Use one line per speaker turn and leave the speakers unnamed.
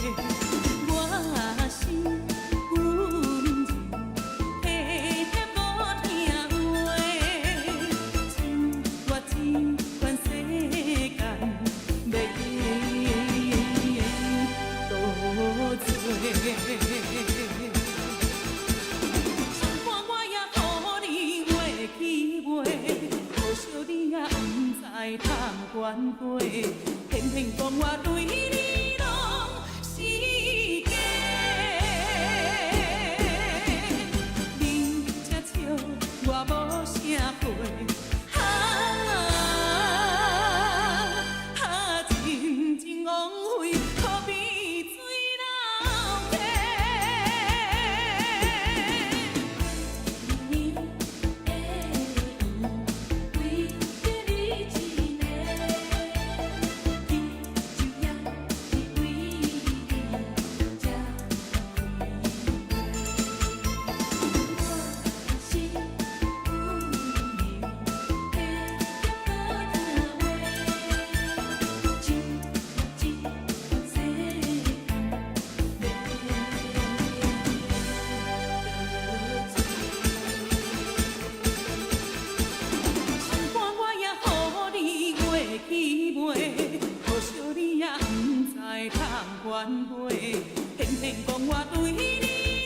我心温柔，体贴无听话，情我情全世间袂多做。心肝我也予你画起袂，可惜你也不知通原回，偏偏讲我对你拢是假。你这笑我无啥回，真情枉费，可比水流低。你的意为着你一个，你就也是为你才开会。我心温柔，体贴无听话，情我情全世间袂心肝我也予你画起袂，可惜你也不知通原回，偏偏讲我对你。